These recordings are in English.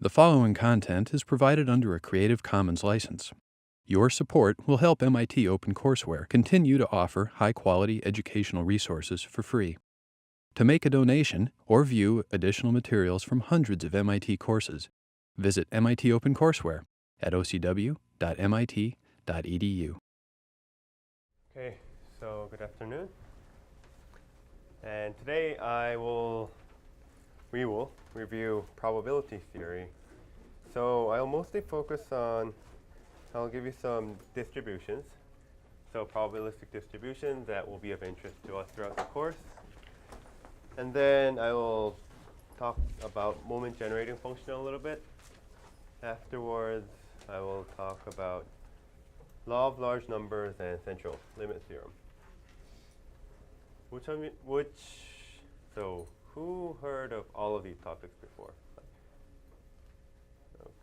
The following content is provided under a Creative Commons license. Your support will help MIT OpenCourseware continue to offer high-quality educational resources for free. To make a donation or view additional materials from hundreds of MIT courses, visit MIT OpenCourseware at ocw.mit.edu. Okay, so good afternoon. And today we will review probability theory. So I'll mostly focus on, I'll give you some distributions. So probabilistic distributions that will be of interest to us throughout the course. And then I will talk about moment generating function a little bit. Afterwards, I will talk about law of large numbers and central limit theorem. So who heard of all of these topics before?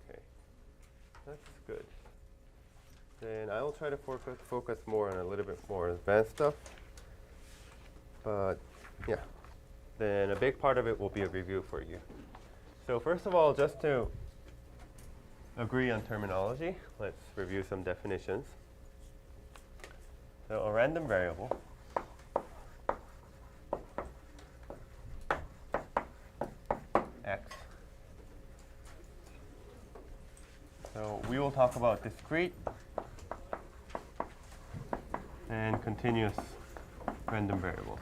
Okay, that's good. Then I will try to focus more on a little bit more advanced stuff. But yeah, then a big part of it will be a review for you. So first of all, just to agree on terminology, let's review some definitions. So a random variable x. So we will talk about discrete and continuous random variables.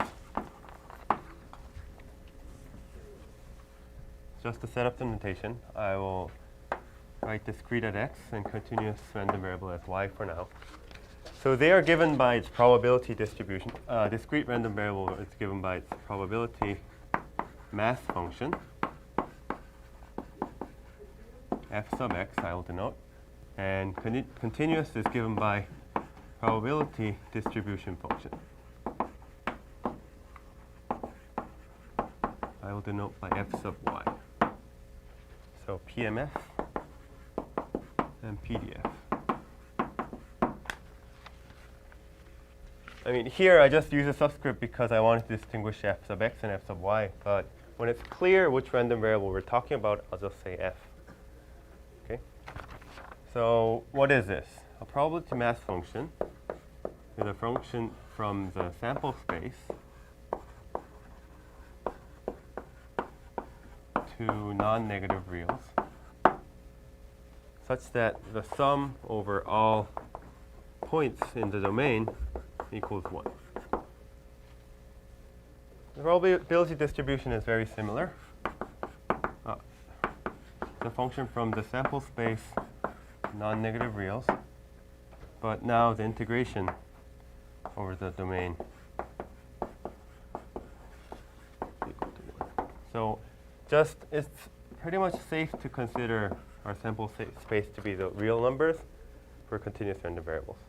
Just to set up the notation, I will write discrete at x and continuous random variable as y for now. So they are given by its probability distribution. Discrete random variable is given by its probability mass function, f sub x, I will denote. And continuous is given by probability distribution function. I will denote by f sub y. So PMF and PDF. I mean, here I just use a subscript because I wanted to distinguish f sub x and f sub y. But when it's clear which random variable we're talking about, I'll just say f. Okay. So what is this? A probability mass function is a function from the sample space to non-negative reals, such that the sum over all points in the domain equals 1. The probability distribution is very similar. The function from the sample space, non-negative reals, but now the integration over the domain is equal to 1. So it's pretty much safe to consider our sample space to be the real numbers for continuous random variables.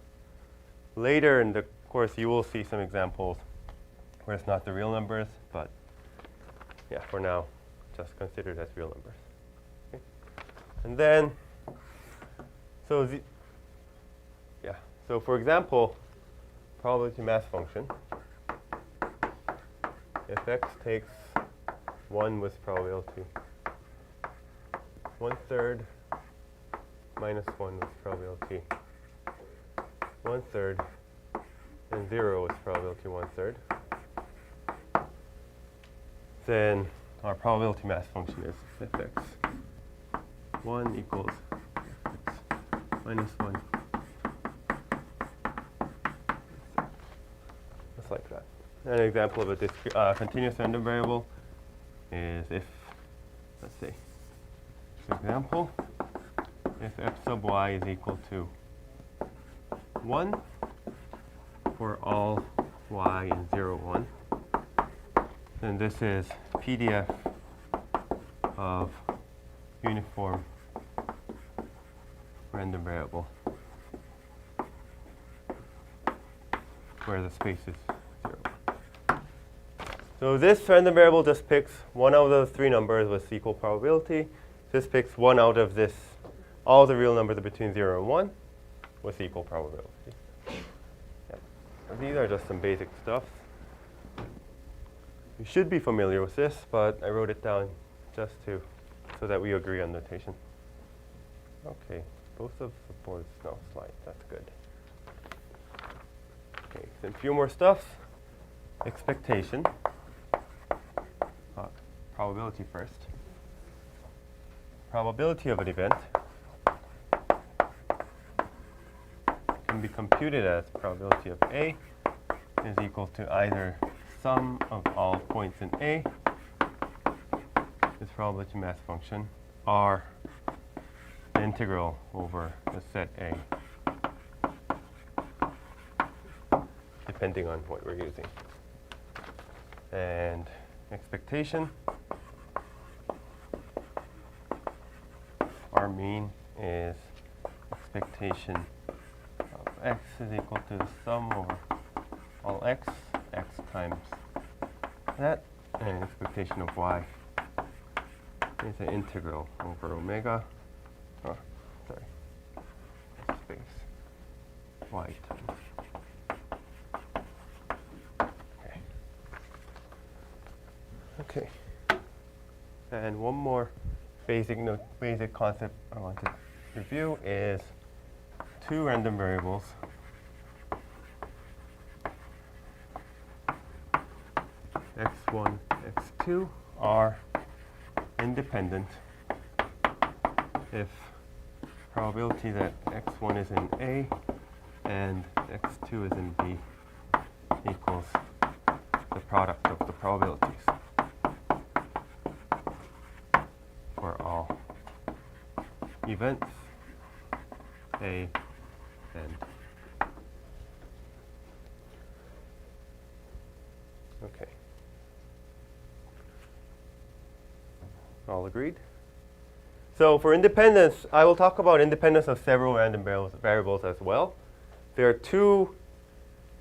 Later in the course, you will see some examples where it's not the real numbers, but yeah, for now, just consider it as real numbers. Okay. And then, so for example, probability mass function, if x takes 1 with probability 1/3 minus 1 with probability 1/3 and 0 with probability 1/3, then our probability mass function is fx 1 equals fx minus 1. Just like that. An example of a continuous random variable is if, let's say, for example, if f sub y is equal to 1 for all y in 0, 1, then this is PDF of uniform random variable where the space is 0. So this random variable just picks one out of the three numbers with equal probability. This picks one out of all the real numbers between 0 and 1 with equal probability. Yeah. These are just some basic stuff. You should be familiar with this, but I wrote it down just to so that we agree on notation. Okay, both of the boards now slide. That's good. Okay, so a few more stuff. Expectation. Probability first. Probability of an event can be computed as probability of A is equal to either sum of all points in A, this probability mass function, or the integral over the set A, depending on what we're using. And expectation, our mean is expectation of x is equal to the sum over all x times that, and expectation of y is an integral over omega, space, y times. Okay. And one more basic concept I want to review is two random variables x1, x2 are independent if probability that x1 is in A and x2 is in B equals the product of the probabilities for all events A and okay. All agreed? So for independence, I will talk about independence of several random variables as well. There are two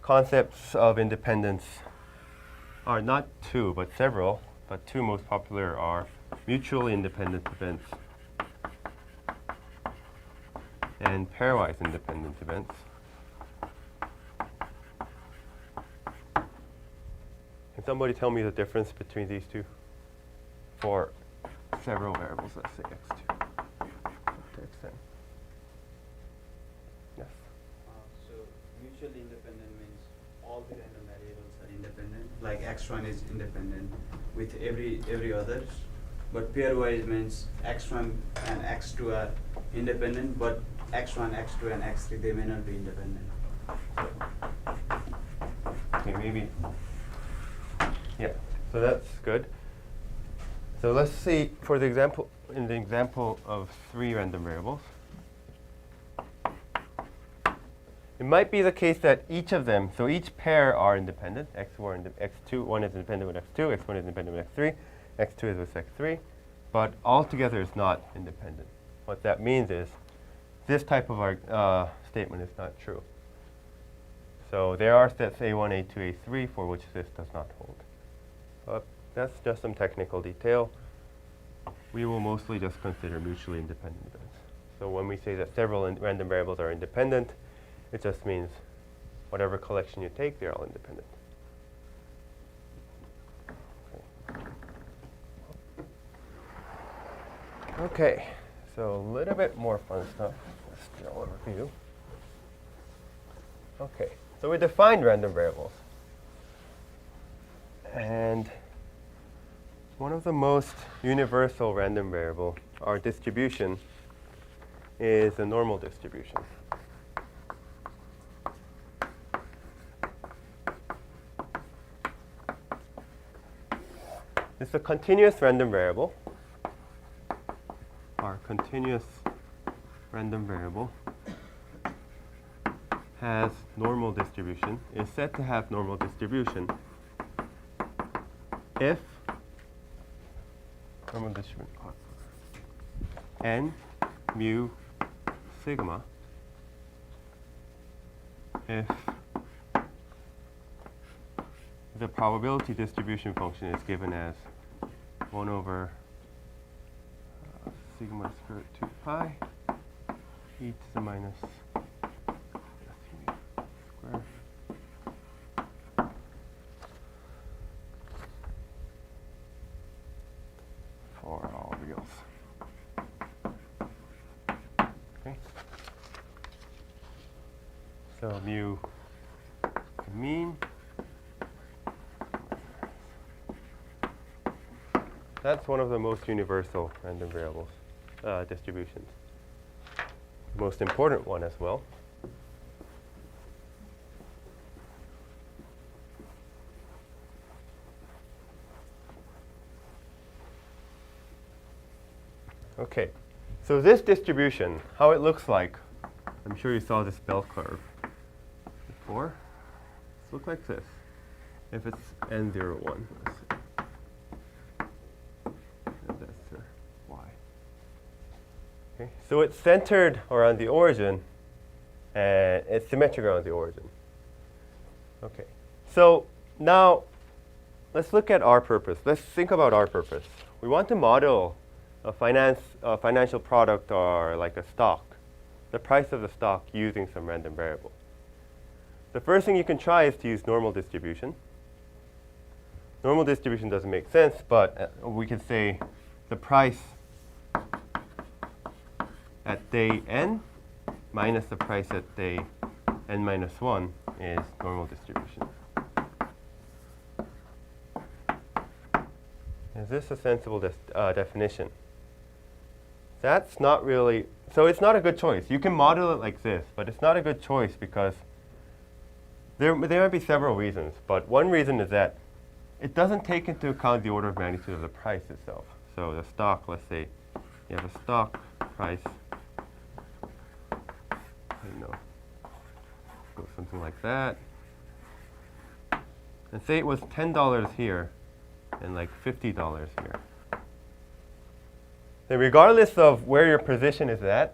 concepts of independence, or not two, but several, but two most popular are mutually independent events and pairwise independent events. Can somebody tell me the difference between these two for several variables, let's say x2 up to xn? Yes. So mutually independent means all the random variables are independent, like x1 is independent with every others. But pairwise means x1 and x2 are independent, but x1, x2, and x3 they may not be independent. Okay, maybe. Yeah. So that's good. So let's see for the example, in the example of three random variables. It might be the case that each of them, so each pair are independent. X1 and x2, one is independent with x2, x1 is independent with x3, x2 is with x3, but altogether is not independent. What that means is this type of statement is not true. So there are sets A1, A2, A3 for which this does not hold. That's just some technical detail. We will mostly just consider mutually independent events. So when we say that several random variables are independent, it just means whatever collection you take, they're all independent. Okay, so a little bit more fun stuff. Let's do an overview. Okay, so we defined random variables. And one of the most universal random variable, our distribution, is a normal distribution. It's a continuous random variable. Our continuous random variable has normal distribution, is said to have normal distribution if normal distribution n mu sigma if the probability distribution function is given as 1 over sigma squared 2 pi e to the minus square for all reals. So mu mean. That's one of the most universal random variables distributions. Most important one as well. Okay, so this distribution, how it looks like, I'm sure you saw this bell curve before. It looks like this. If it's n01, let's see. And that's y. Okay, so it's centered around the origin, and it's symmetric around the origin. Okay, so now let's look at our purpose. Let's think about our purpose. We want to model a financial product or like a stock, the price of the stock using some random variable. The first thing you can try is to use normal distribution. Normal distribution doesn't make sense, but we can say the price at day n minus the price at day n minus 1 is normal distribution. Is this a sensible definition? That's not really, so it's not a good choice. You can model it like this, but it's not a good choice because there might be several reasons, but one reason is that it doesn't take into account the order of magnitude of the price itself. So the stock, let's say you have a stock price, go something like that, and say it was $10 here and like $50 here. Then regardless of where your position is at,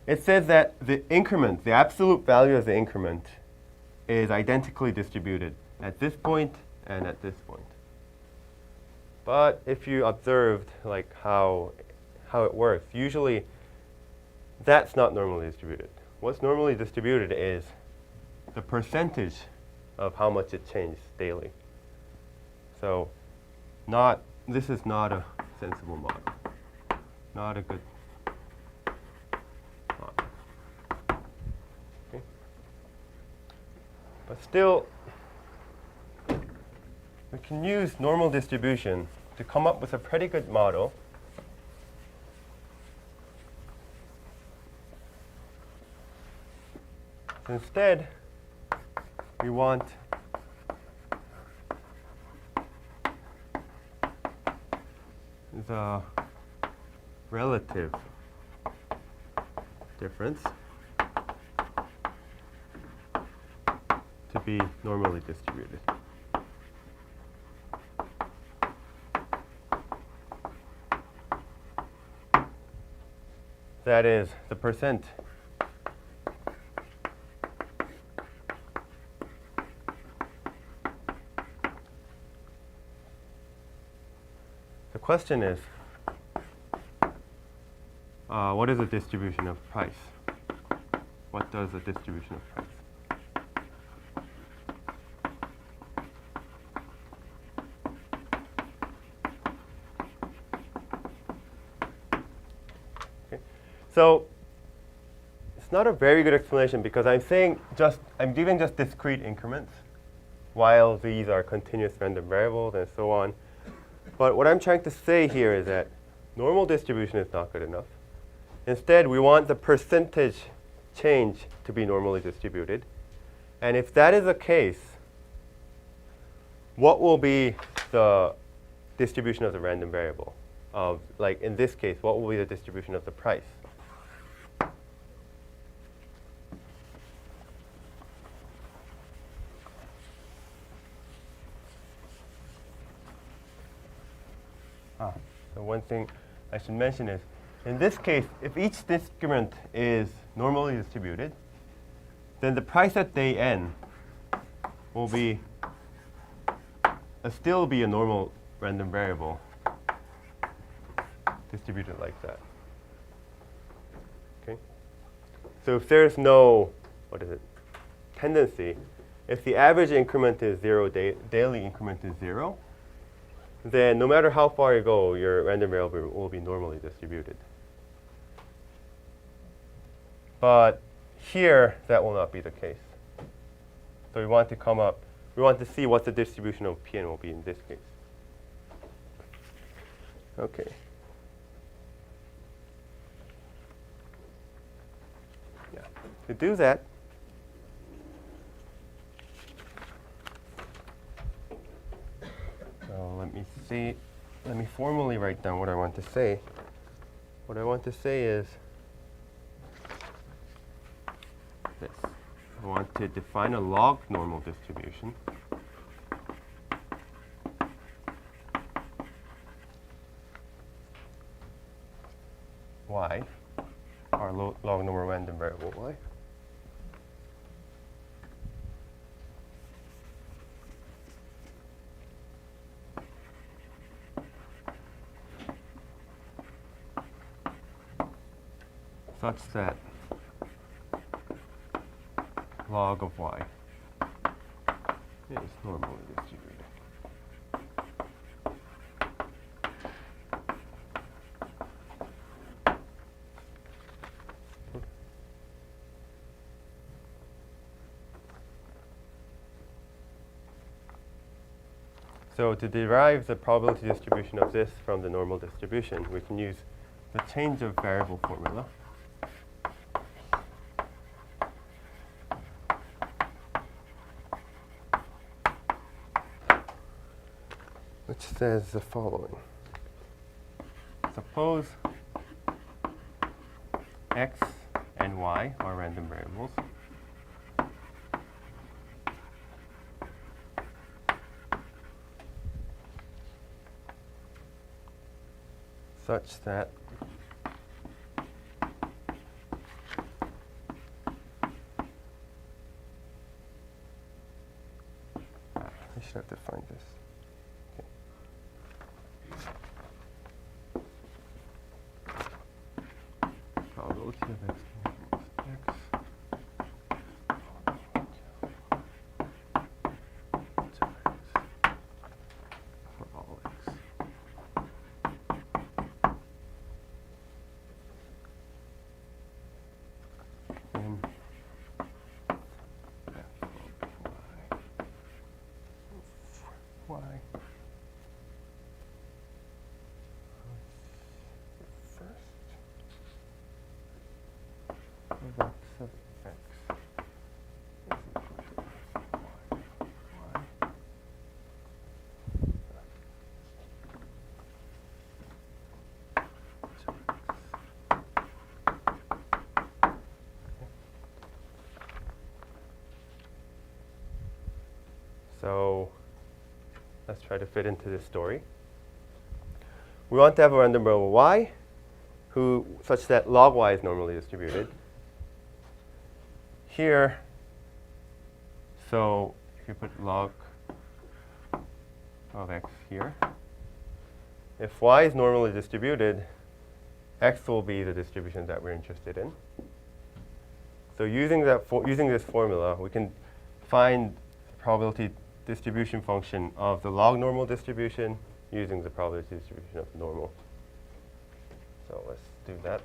it says that the increment, the absolute value of the increment, is identically distributed at this point and at this point. But if you observed like how it works, usually that's not normally distributed. What's normally distributed is the percentage of how much it changed daily. So this is not a sensible model. Not a good model. Okay. But still, we can use normal distribution to come up with a pretty good model. Instead, we want the relative difference to be normally distributed. That is the percent the question is, what is the distribution of price? What does the distribution of price? Okay. So it's not a very good explanation because I'm giving just discrete increments while these are continuous random variables and so on. But what I'm trying to say here is that normal distribution is not good enough. Instead, we want the percentage change to be normally distributed. And if that is the case, what will be the distribution of the random variable? Like in this case, what will be the distribution of the price? So one thing I should mention is, in this case, if each discriminant is normally distributed, then the price at day n will still be a normal random variable distributed like that. Okay? So if there's no, tendency, if the average increment is 0, daily increment is 0, then no matter how far you go, your random variable will be normally distributed. But Here, that will not be the case. So we want to see what the distribution of Pn will be in this case. Okay. Yeah. To do that, so let me formally write down what I want to say. What I want to say is this. I want to define a log normal distribution. Y, our log normal random variable y. Such that log of y is normally distributed. So to derive the probability distribution of this from the normal distribution, we can use the change of variable formula. Which says the following. Suppose x and y are random variables. Such that I should have defined this. Probability of x equals x. For all x. And y. Of x of x is equal to y. So let's try to fit into this story. We want to have a random variable y such that log y is normally distributed. Here, so if you put log of x here, if y is normally distributed, x will be the distribution that we're interested in. So using this formula, we can find the probability distribution function of the log normal distribution using the probability distribution of the normal. So let's do that.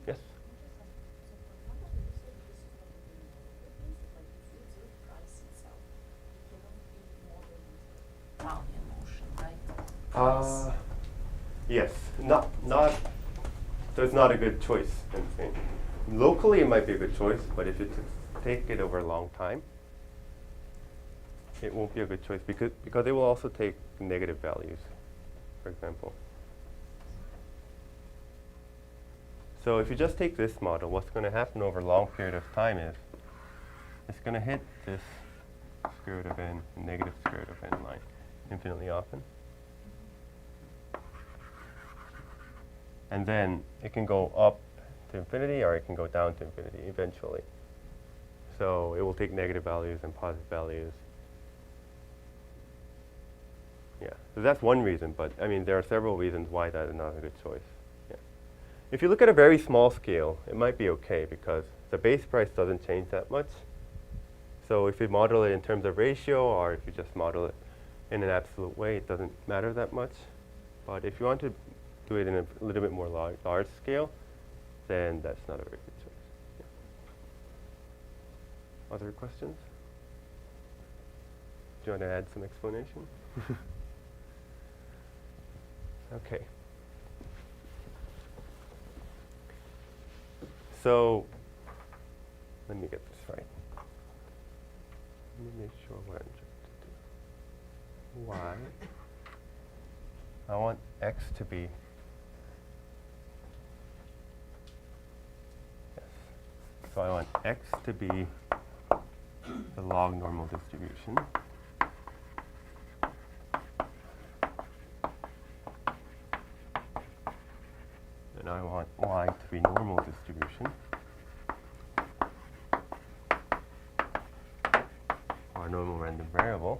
Yes? Yes, not. So it's not a good choice. Locally, it might be a good choice, but if you take it over a long time, it won't be a good choice because it will also take negative values, for example. So if you just take this model, what's going to happen over a long period of time is it's going to hit this square root of n, negative square root of n line infinitely often. And then it can go up to infinity or it can go down to infinity eventually. So it will take negative values and positive values. Yeah, so that's one reason, but I mean there are several reasons why that is not a good choice. Yeah. If you look at a very small scale, it might be okay because the base price doesn't change that much. So if you model it in terms of ratio, or if you just model it in an absolute way, it doesn't matter that much. But if you want to do it in a little bit more large scale, then that's not a very good choice. Yeah. Other questions? Do you want to add some explanation? Okay. So let me get this right. Let me make sure what I'm trying to do. Y. I want x to be. Yes. So I want x to be the log normal distribution. And I want y to be normal distribution. Or normal random variable.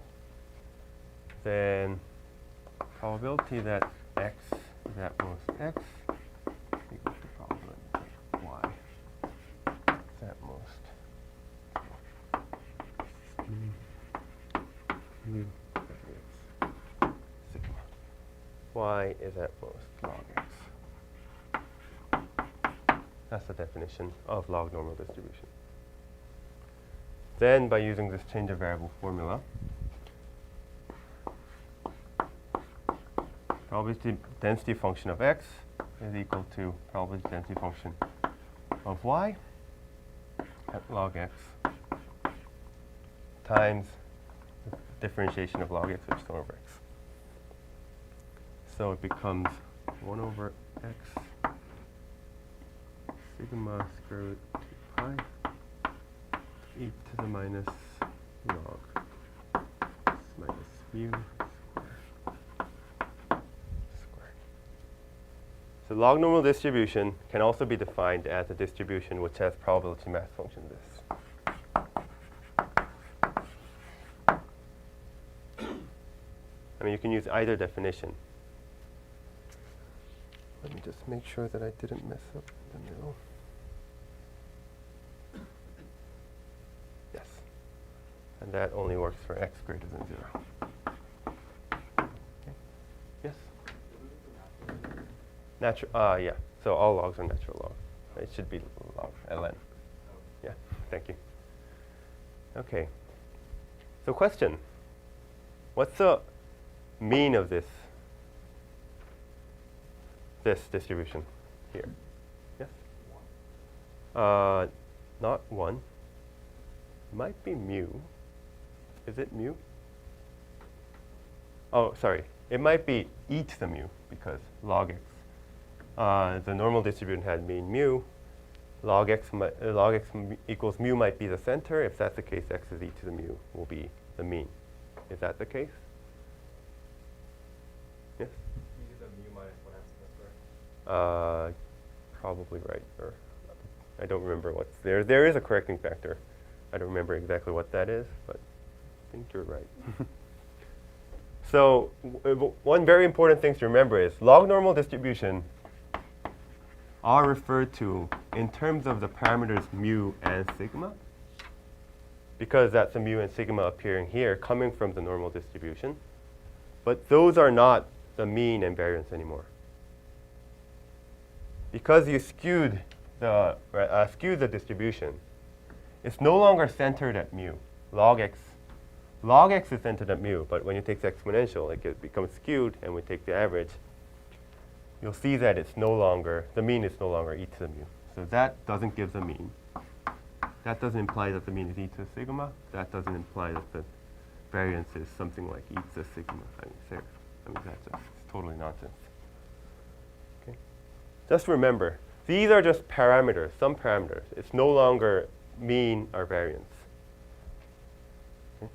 Then probability that x is at most x equals to probability that y is at most mu sigma. Y is at most log x. That's the definition of log normal distribution. Then, by using this change of variable formula, probability density function of x is equal to probability density function of y at log x times the differentiation of log x, which is 1 over x. So it becomes 1 over x sigma square root 2 pi e to the minus log minus mu squared. So log normal distribution can also be defined as a distribution which has probability mass function this. I mean, you can use either definition. Let me just make sure that I didn't mess up in the middle. Yes. And that only works for x greater than 0. Okay. Yes? Natural, yeah. So all logs are natural log. It should be log ln. Yeah, thank you. Okay. So question. What's the mean of this distribution here? Yes? Not 1. Might be mu. Is it mu? Oh, sorry. It might be e to the mu because log x. The normal distribution had mean mu. Log x equals mu might be the center. If that's the case, x is e to the mu will be the mean. Is that the case? Yes? E to the mu minus 1 half the square. Probably right. Or I don't remember what's there. There is a correcting factor. I don't remember exactly what that is, but I think you're right. So one very important thing to remember is log normal distribution are referred to in terms of the parameters mu and sigma, because that's the mu and sigma appearing here coming from the normal distribution. But those are not the mean and variance anymore. Because you skewed the distribution, it's no longer centered at mu. Log x is centered at mu, but when you take the exponential, it becomes skewed, and we take the average, you'll see that it's no longer, the mean is no longer e to the mu. So that doesn't give the mean. That doesn't imply that the mean is e to the sigma. That doesn't imply that the variance is something like e to the sigma. I mean that's just totally nonsense. Okay. Just remember, these are just parameters, some parameters. It's no longer mean or variance. Okay.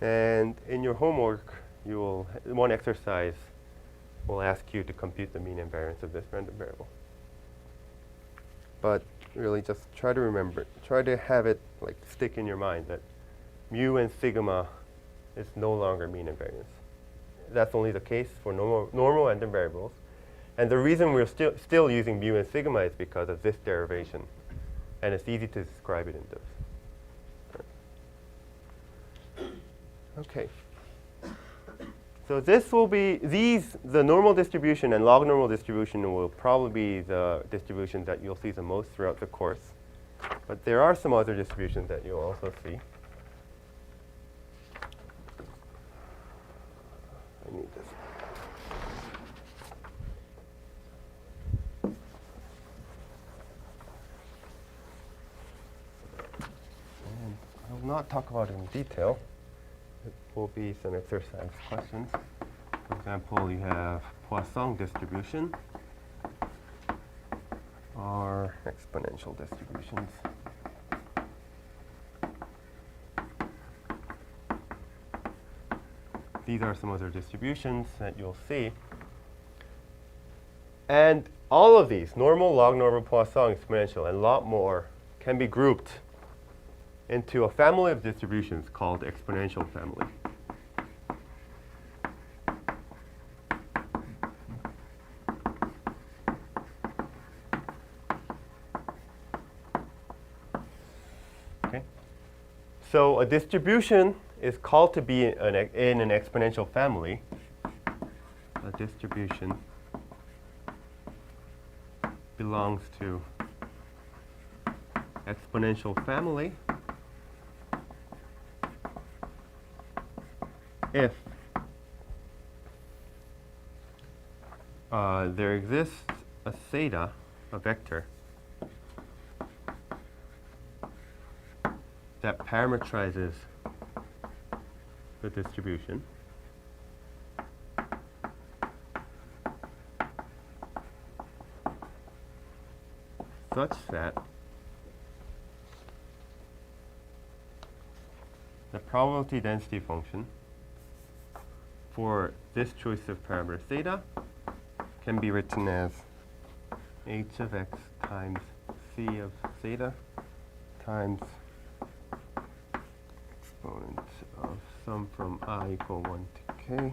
And in your homework, one exercise will ask you to compute the mean and variance of this random variable. But really just try to remember, try to have it like stick in your mind that mu and sigma is no longer mean and variance. That's only the case for normal random variables. And the reason we're still using mu and sigma is because of this derivation. And it's easy to describe it in those. Okay. So this will be, the normal distribution and log normal distribution will probably be the distributions that you'll see the most throughout the course. But there are some other distributions that you'll also see. I need this. And I will not talk about it in detail. It will be some exercise questions. For example, you have Poisson distribution or exponential distributions. These are some other distributions that you'll see. And all of these, normal, log normal, Poisson, exponential, and a lot more, can be grouped into a family of distributions called exponential family. Okay. So a distribution is called to be in an exponential family. A distribution belongs to exponential family if there exists a theta, a vector, that parametrizes the distribution such that the probability density function for this choice of parameter theta can be written as h of x times c of theta times exponent of sum from I equal 1 to k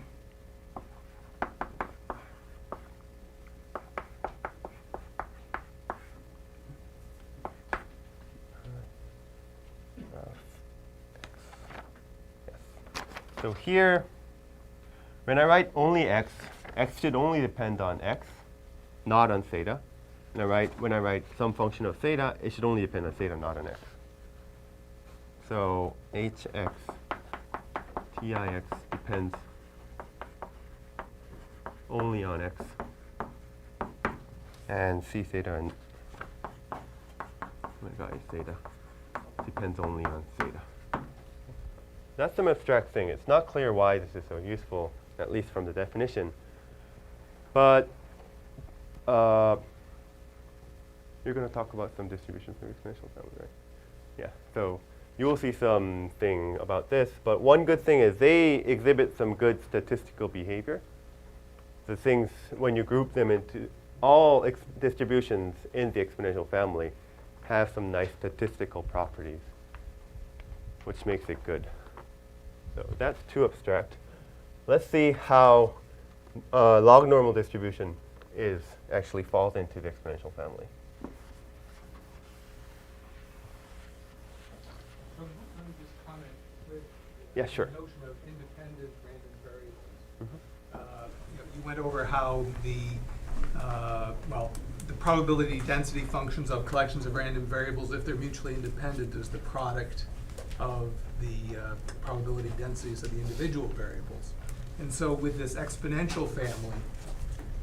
So here, when I write only x, x should only depend on x, not on theta. When I write some function of theta, it should only depend on theta, not on x. So hx, tix depends only on x, and c theta and theta depends only on theta. That's some abstract thing. It's not clear why this is so useful, at least from the definition. But you're going to talk about some distributions of exponential family, right? Yeah. So you will see something about this. But one good thing is they exhibit some good statistical behavior. The things, when you group them into all distributions in the exponential family, have some nice statistical properties, which makes it good. So that's too abstract. Let's see how log normal distribution actually falls into the exponential family. Let me just comment with Yeah, sure. the notion of independent random variables. Mm-hmm. You went over how the probability density functions of collections of random variables, if they're mutually independent, is the product of the probability densities of the individual variables. And so with this exponential family,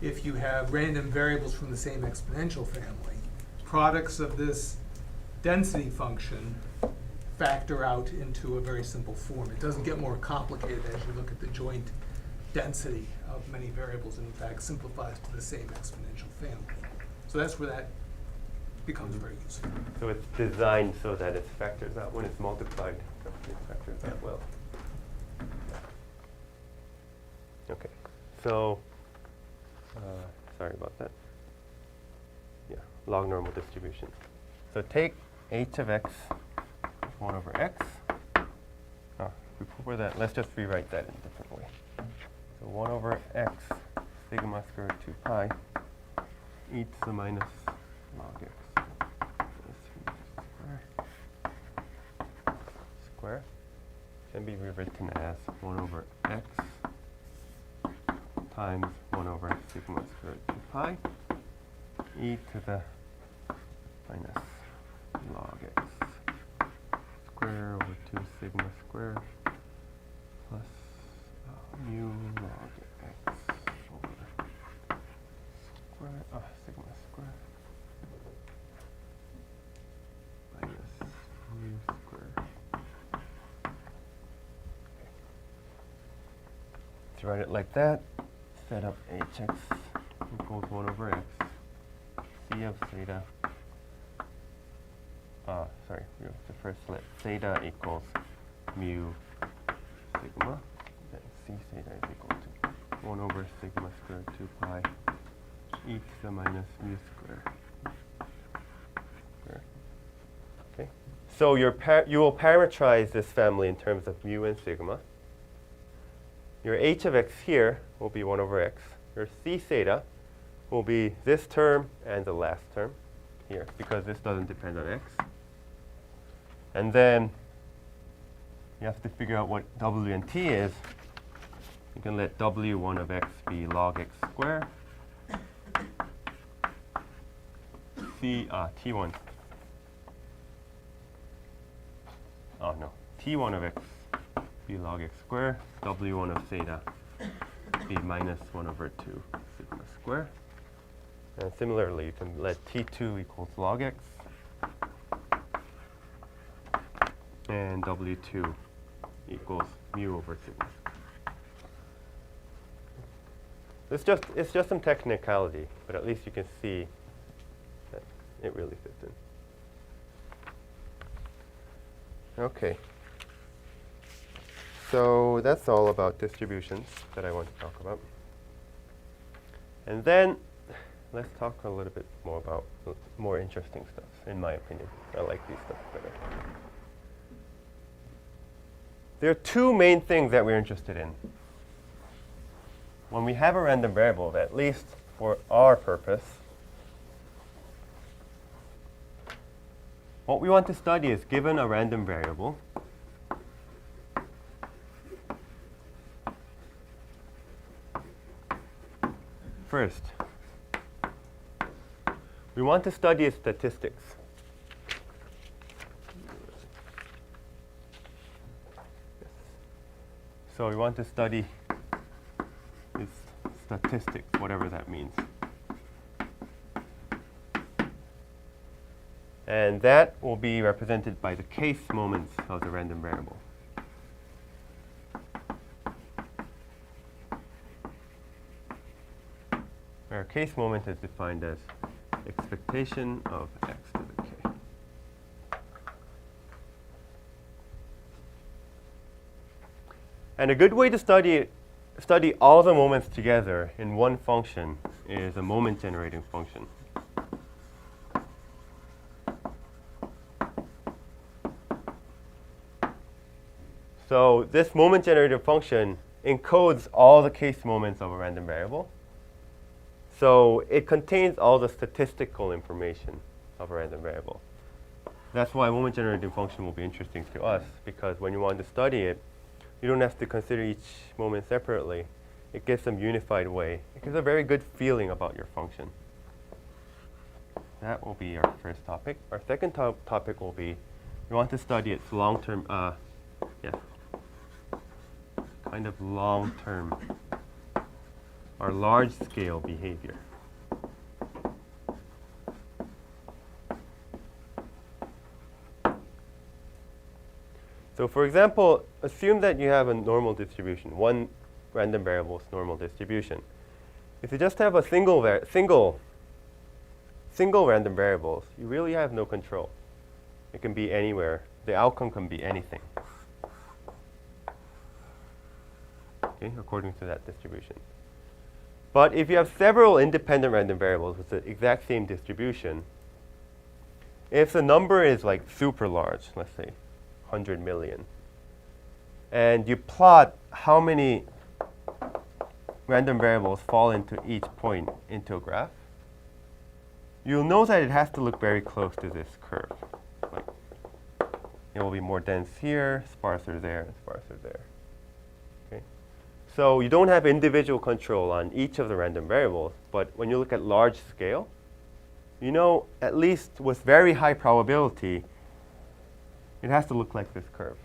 if you have random variables from the same exponential family, products of this density function factor out into a very simple form. It doesn't get more complicated as you look at the joint density of many variables, and in fact simplifies to the same exponential family. So that's where that becomes very useful. So it's designed so that it factors out when it's multiplied. It factors out well. Okay. So, sorry about that. Yeah, log normal distribution. So take h of x 1 over x. Before that, let's just rewrite that in a different way. So 1 over x sigma squared 2 pi e to the minus log x square. can be rewritten as 1 over x times 1 over sigma squared 2 pi e to the minus log x square over 2 sigma square plus mu log x over square sigma square minus mu square. To write it like that, set up hx equals 1 over x, c of theta, sorry, we have to first let theta equals mu sigma, then c theta is equal to 1 over sigma squared 2 pi e to the minus mu square. Okay, so you will parameterize this family in terms of mu and sigma. Your h of x here will be 1 over x. Your c theta will be this term and the last term here, because this doesn't depend on x. And then you have to figure out what w and t is. You can let w1 of x be log x squared. T1. Oh no, T1 of x be log x squared, W1 of theta be minus 1 over 2 sigma squared. And similarly, you can let T2 equals log x and W2 equals mu over sigma. It's just some technicality, but at least you can see that it really fits in. Okay. So that's all about distributions that I want to talk about. And then let's talk a little bit more about more interesting stuff, in my opinion. I like these stuff better. There are two main things that we're interested in. When we have a random variable, at least for our purpose, what we want to study is, given a random variable, first, we want to study its statistics. So we want to study its statistics, whatever that means. And that will be represented by the case moments of the random variable. Our case moment is defined as expectation of x to the k. And a good way to study all the moments together in one function is a moment generating function. So this moment generating function encodes all the case moments of a random variable. So it contains all the statistical information of a random variable. That's why moment generating function will be interesting to us, because when you want to study it, you don't have to consider each moment separately. It gives some unified way. It gives a very good feeling about your function. That will be our first topic. Our second topic will be, we want to study its long-term, kind of long-term, or large-scale behavior. So for example, assume that you have a normal distribution, one random variable's normal distribution. If you just have a single random variables, you really have no control. It can be anywhere. The outcome can be anything. Okay, according to that distribution. But if you have several independent random variables with the exact same distribution, if the number is like super large, let's say 100 million, and you plot how many random variables fall into each point into a graph, you'll know that it has to look very close to this curve. Like, it will be more dense here, sparser there, and sparser So you don't have individual control on each of the random variables, but when you look at large scale, you know at least with very high probability, it has to look like this curve.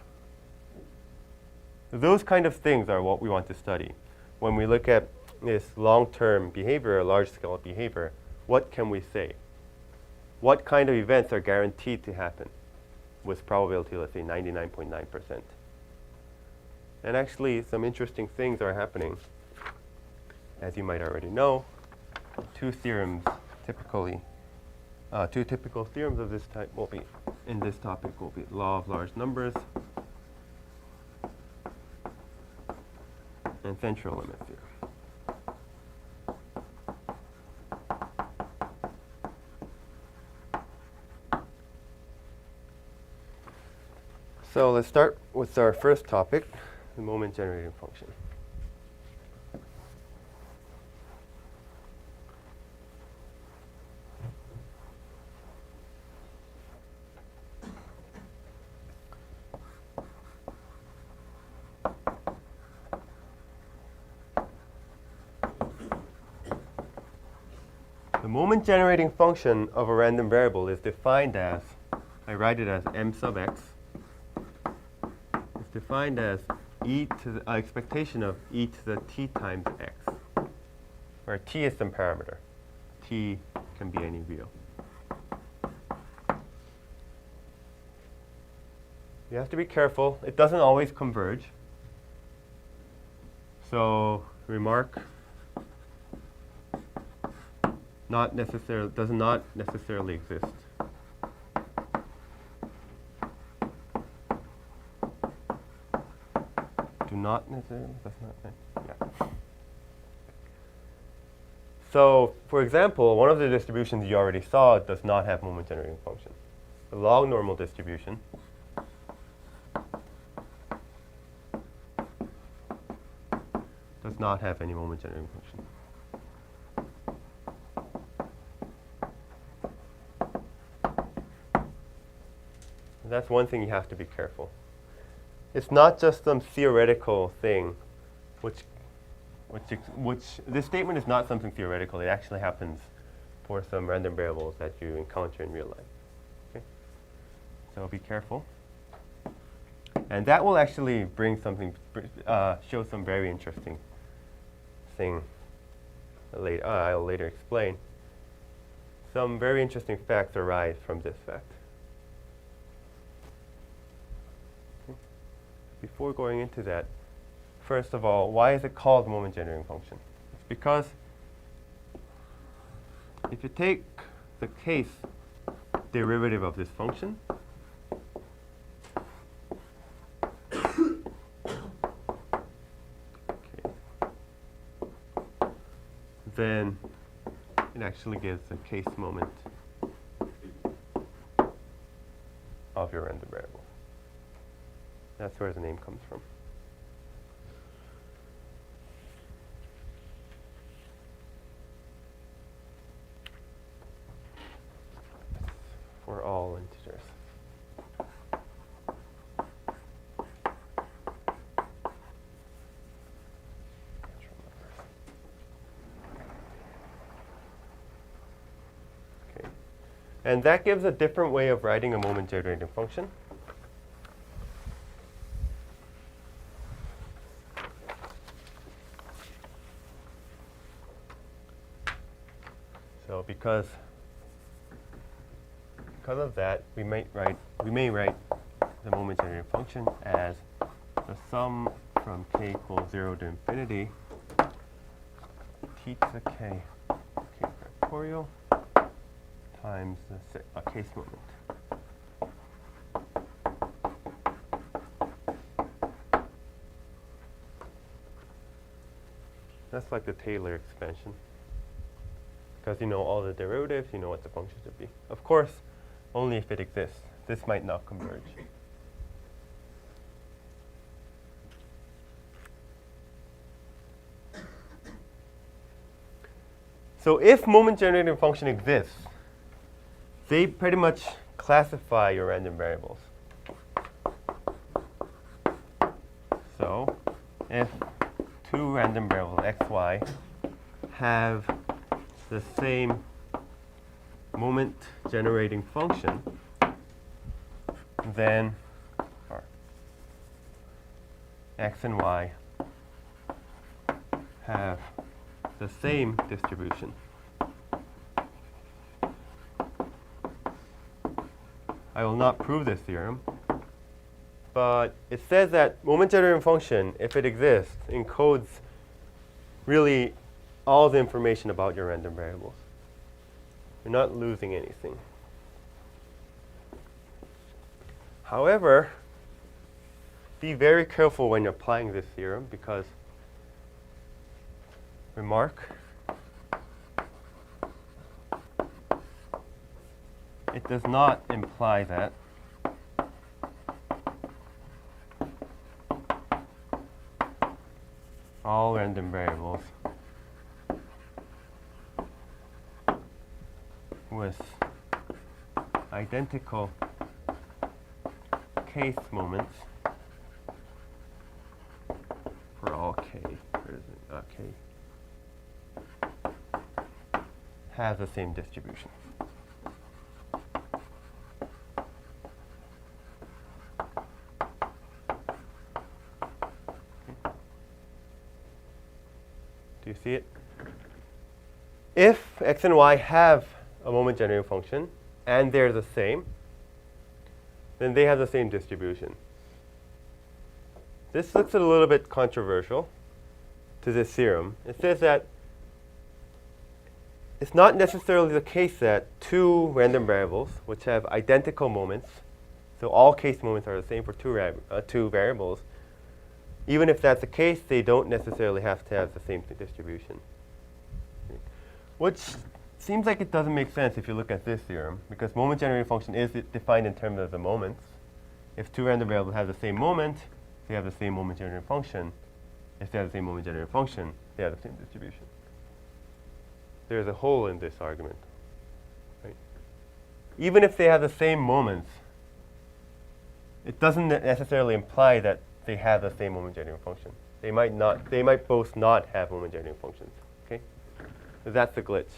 Those kind of things are what we want to study. When we look at this long-term behavior, large-scale behavior, what can we say? What kind of events are guaranteed to happen with probability, let's say 99.9%? And actually, some interesting things are happening. As you might already know, two typical theorems of this type will be, in this topic, will be law of large numbers and central limit theorem. So let's start with our first topic, the moment generating function. The moment generating function of a random variable is defined as, I write it as m sub x, it's defined as e to the expectation of e to the t times x, where t is some parameter. T can be any real. You have to be careful. It doesn't always converge. So remark, does not necessarily exist. Do not necessarily, that's not, yeah. So, for example, one of the distributions you already saw does not have moment generating function. The log normal distribution does not have any moment generating function. That's one thing you have to be careful. It's not just some theoretical thing, which this statement is not something theoretical. It actually happens for some random variables that you encounter in real life. Okay? So be careful. And that will actually bring something, show some very interesting thing. I'll later explain. Some very interesting facts arise from this fact. Before going into that, first of all, why is it called moment generating function? It's because if you take the case derivative of this function, then it actually gives a case moment of your random variable. That's where the name comes from. For all integers. Okay. And that gives a different way of writing a moment generating function. So because of that, we may write the moment generating function as the sum from k equals 0 to infinity t to the k factorial times the case moment. That's like the Taylor expansion. Because you know all the derivatives, you know what the function should be. Of course, only if it exists. This might not converge. So if moment generating function exists, they pretty much classify your random variables. So if two random variables x, y have the same moment generating function, then x and y have the same distribution. I will not prove this theorem, but it says that moment generating function, if it exists, encodes really all the information about your random variables. You're not losing anything. However, be very careful when you're applying this theorem, because remark, it does not imply that all random variables with identical case moments for all k, where is it? K, have the same distribution. Do you see it? If x and y have a moment generating function and they're the same, then they have the same distribution. This looks a little bit controversial to this theorem. It says that it's not necessarily the case that two random variables which have identical moments, so all case moments are the same for two variables, even if that's the case, they don't necessarily have to have the same distribution. Which seems like it doesn't make sense if you look at this theorem, because moment generating function is defined in terms of the moments. If two random variables have the same moment, they have the same moment generating function. If they have the same moment generating function, they have the same distribution. There's a hole in this argument. Right? Even if they have the same moments, it doesn't necessarily imply that they have the same moment generating function. They might both not have moment generating functions. Okay? So that's the glitch.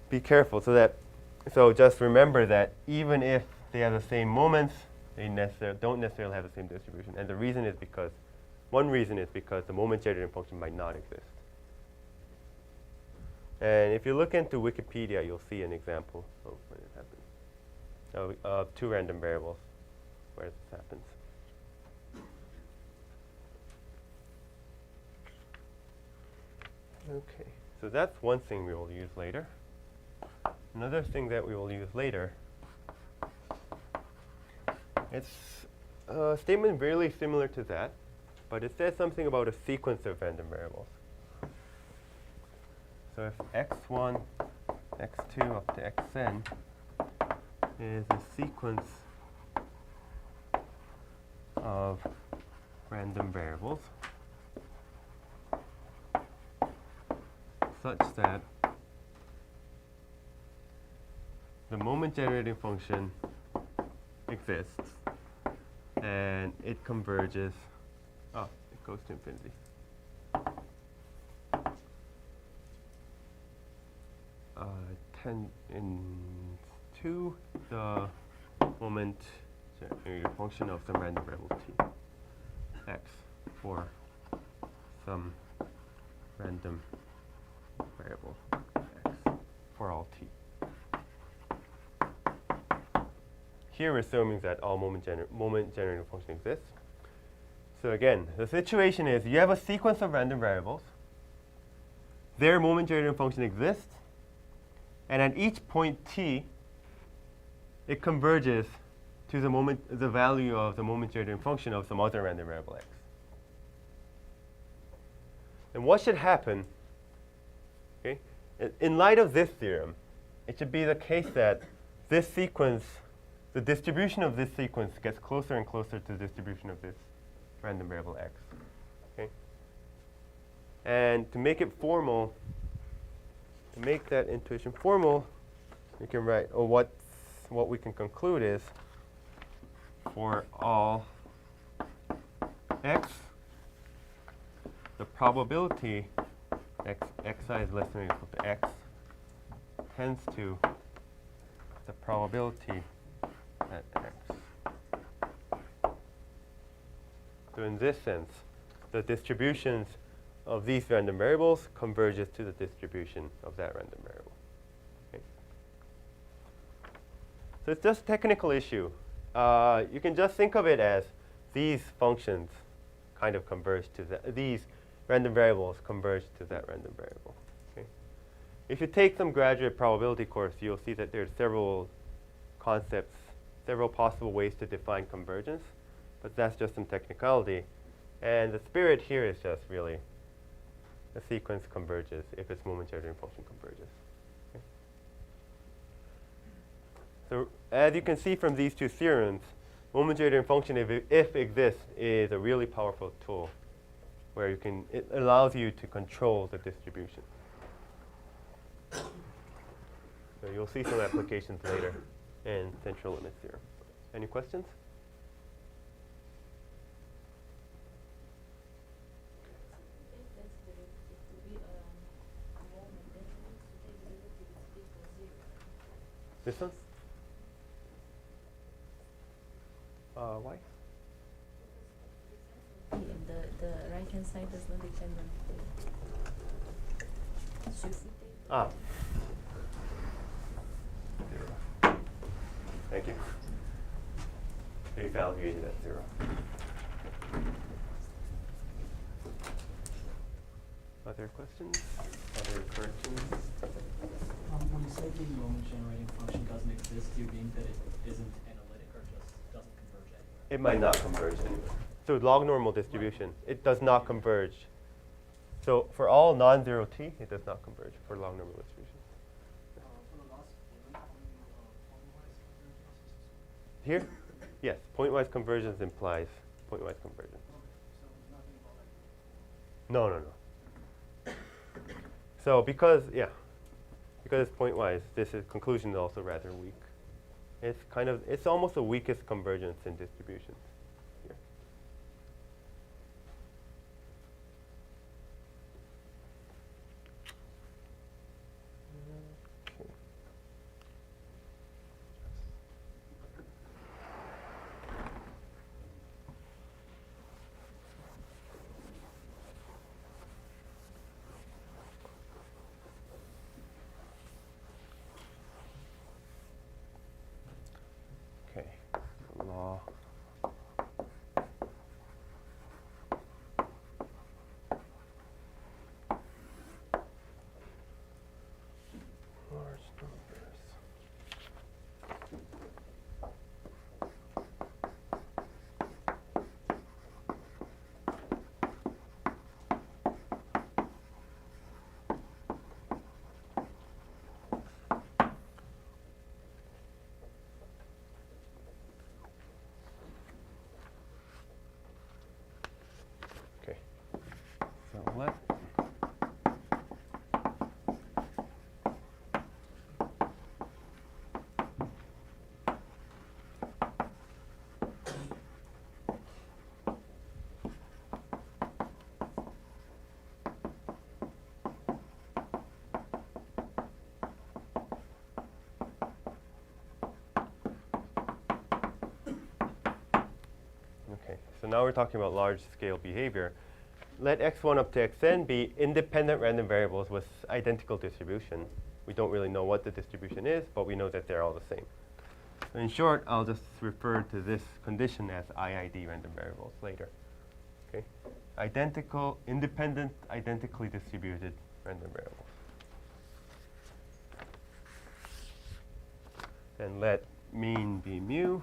Be careful so just remember that even if they have the same moments, they don't necessarily have the same distribution. And one reason is because the moment generating function might not exist. And if you look into Wikipedia, you'll see an example of when it happens, of two random variables where this happens. Okay, so that's one thing we will use later. Another thing that we will use later, it's a statement really similar to that, but it says something about a sequence of random variables. So if x1, x2 up to xn is a sequence of random variables such that the moment generating function exists and it converges, it goes to infinity. To the moment generating function of some random variable t, x, for some random variable x for all t. Here we're assuming that all moment generating function exists. So again, the situation is you have a sequence of random variables. Their moment generating function exists. And at each point t, it converges to the value of the moment generating function of some other random variable x. And what should happen? Okay, in light of this theorem, it should be the case that this sequence, the distribution of this sequence, gets closer and closer to the distribution of this random variable x. Okay, and to make it formal. To make that intuition formal, you can write, what we can conclude is for all x the probability xi is less than or equal to x tends to the probability at x. So in this sense, the distributions of these random variables converges to the distribution of that random variable. Okay. So it's just a technical issue. You can just think of it as these functions kind of converge to these random variables converge to that random variable. Okay. If you take some graduate probability course, you'll see that there's several concepts, several possible ways to define convergence, but that's just some technicality. And the spirit here is just really a sequence converges if its momentary function converges. Okay. So as you can see from these two theorems, momentary function, if exists, is a really powerful tool where it allows you to control the distribution. So you'll see some applications later in central limit theorem. Any questions? This one? Why? The right-hand side does not depend on the Ah. 0. Thank you. They evaluated at 0. Other questions? Other corrections? When you say the moment generating function doesn't exist, do you mean that it isn't analytic or just doesn't converge anywhere? It might not converge anywhere. So log normal distribution, it does not converge. So for all non-zero t, it does not converge for log normal distribution. Here? Yes, pointwise convergence implies pointwise convergence. No, no, no. So because it's pointwise, this conclusion is also rather weak. It's almost the weakest convergence in distributions here. Law. Large numbers. So let so now we're talking about large-scale behavior. Let x1 up to xn be independent random variables with identical distribution. We don't really know what the distribution is, but we know that they're all the same. In short, I'll just refer to this condition as IID random variables later. Okay? Independent, identically distributed random variables. Then let mean be mu,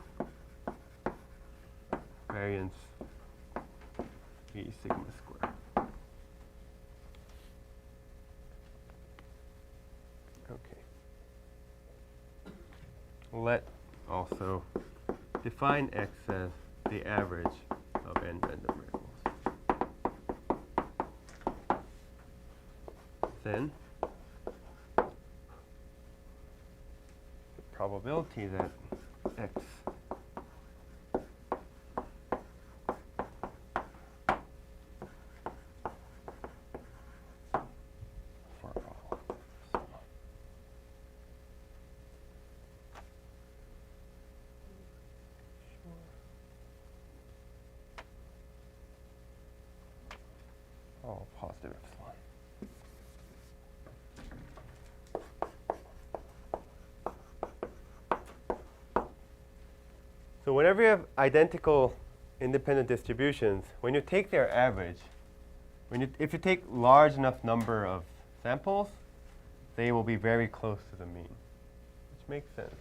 variance be sigma squared. Okay. Let also define x as the average of n random variables. Then the probability that x positive epsilon. So whenever you have identical independent distributions, when you take their average, if you take large enough number of samples, they will be very close to the mean, which makes sense.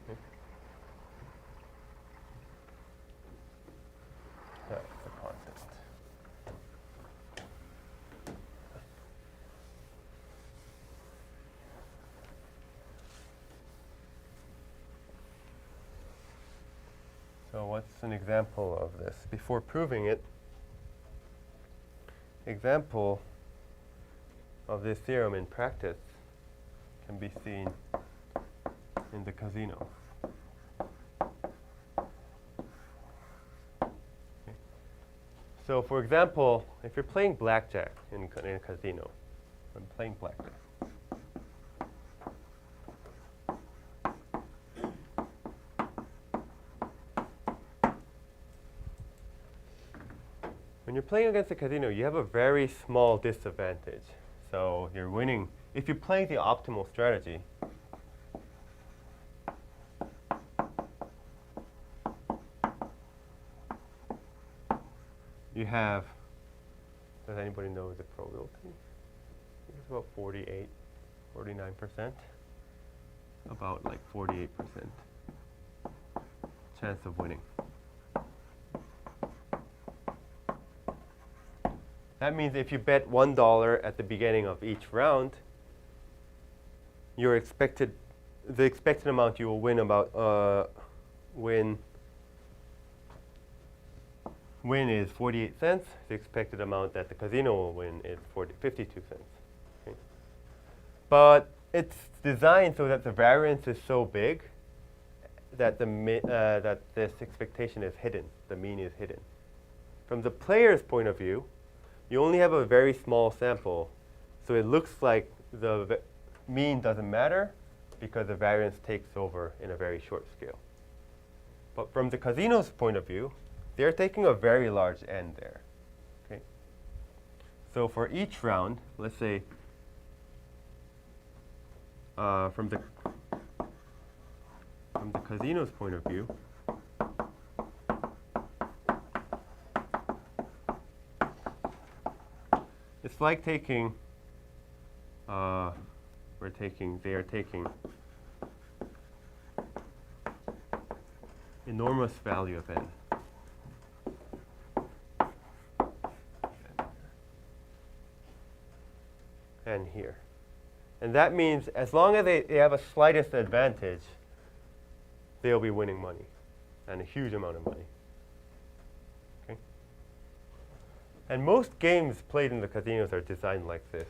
Okay. That's the concept. So what's an example of this? Before proving it, example of this theorem in practice can be seen in the casino. Okay. So for example, if you're playing blackjack in a casino, I'm playing blackjack. When you're playing against a casino, you have a very small disadvantage. So you're winning. If you play the optimal strategy, you have, does anybody know the probability? I think it's about 48, 49%. About like 48% chance of winning. That means if you bet $1 at the beginning of each round, the expected amount you will win win is 48 cents. The expected amount that the casino will win is 52 cents. Okay. But it's designed so that the variance is so big that that this expectation is hidden. The mean is hidden. From the player's point of view, you only have a very small sample, so it looks like the mean doesn't matter because the variance takes over in a very short scale. But from the casino's point of view, they're taking a very large N there. Okay. So for each round, let's say from the casino's point of view, it's like taking, they are taking enormous value of N. And here. And that means as long as they have a slightest advantage, they'll be winning money, and a huge amount of money. Okay? And most games played in the casinos are designed like this.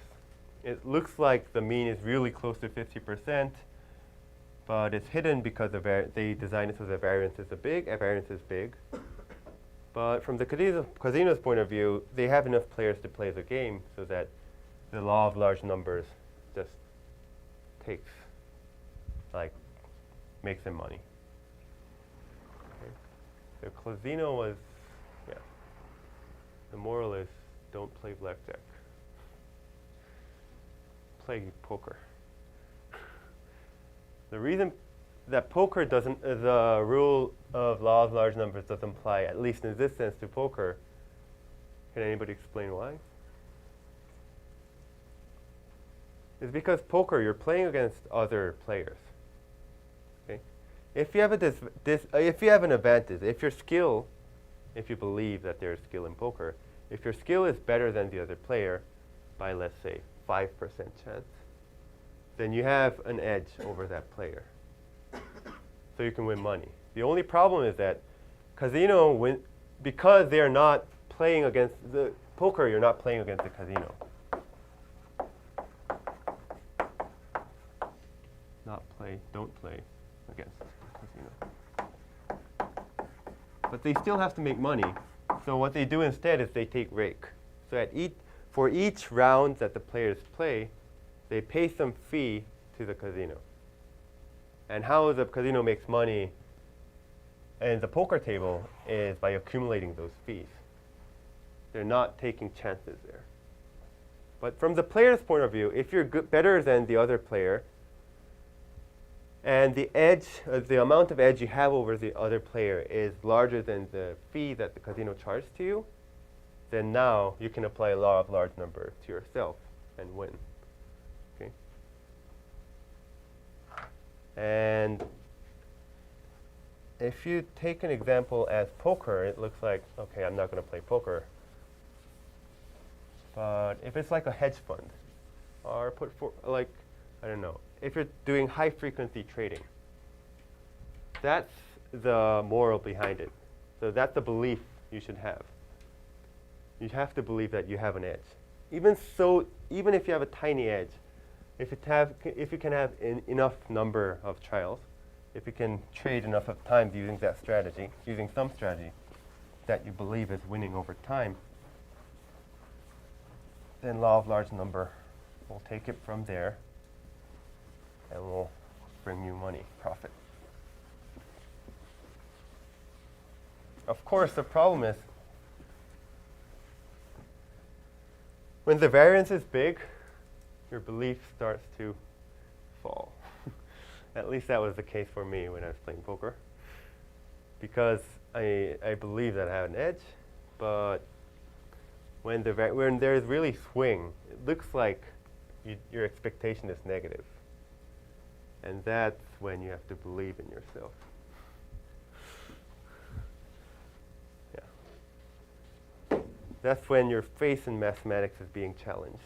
It looks like the mean is really close to 50%, but it's hidden because they designed it so the variance is big. But from the casino's point of view, they have enough players to play the game so that the law of large numbers just makes them money. Okay. The casino was, the moral is don't play blackjack. Play poker. The reason that poker doesn't, the rule of law of large numbers doesn't apply, at least in this sense, to poker. Can anybody explain why? It's because poker, you're playing against other players. Okay? If you have if you have an advantage, if you believe that there's skill in poker, if your skill is better than the other player by, let's say, 5% chance, then you have an edge over that player. So you can win money. The only problem is that casino, because they're not playing against the poker, you're not playing against the casino. Don't play against the casino. But they still have to make money. So what they do instead is they take rake. So for each round that the players play, they pay some fee to the casino. And how the casino makes money in the poker table is by accumulating those fees. They're not taking chances there. But from the player's point of view, if you're better than the other player, and the edge, the amount of edge you have over the other player is larger than the fee that the casino charges to you, then now you can apply a law of large number to yourself and win. Okay. And if you take an example as poker, it looks like, okay, I'm not going to play poker. But if it's like a hedge fund, or like, I don't know, if you're doing high frequency trading, that's the moral behind it. So that's the belief you should have. You have to believe that you have an edge. Even if you have a tiny edge, if you can have enough number of trials, if you can trade enough of times using that strategy, using some strategy that you believe is winning over time, then law of large number will take it from there and will bring you money, profit. Of course, the problem is when the variance is big, your belief starts to fall. At least that was the case for me when I was playing poker. Because I believe that I have an edge, but when there's really swing, it looks like your expectation is negative. And that's when you have to believe in yourself. Yeah. That's when your faith in mathematics is being challenged.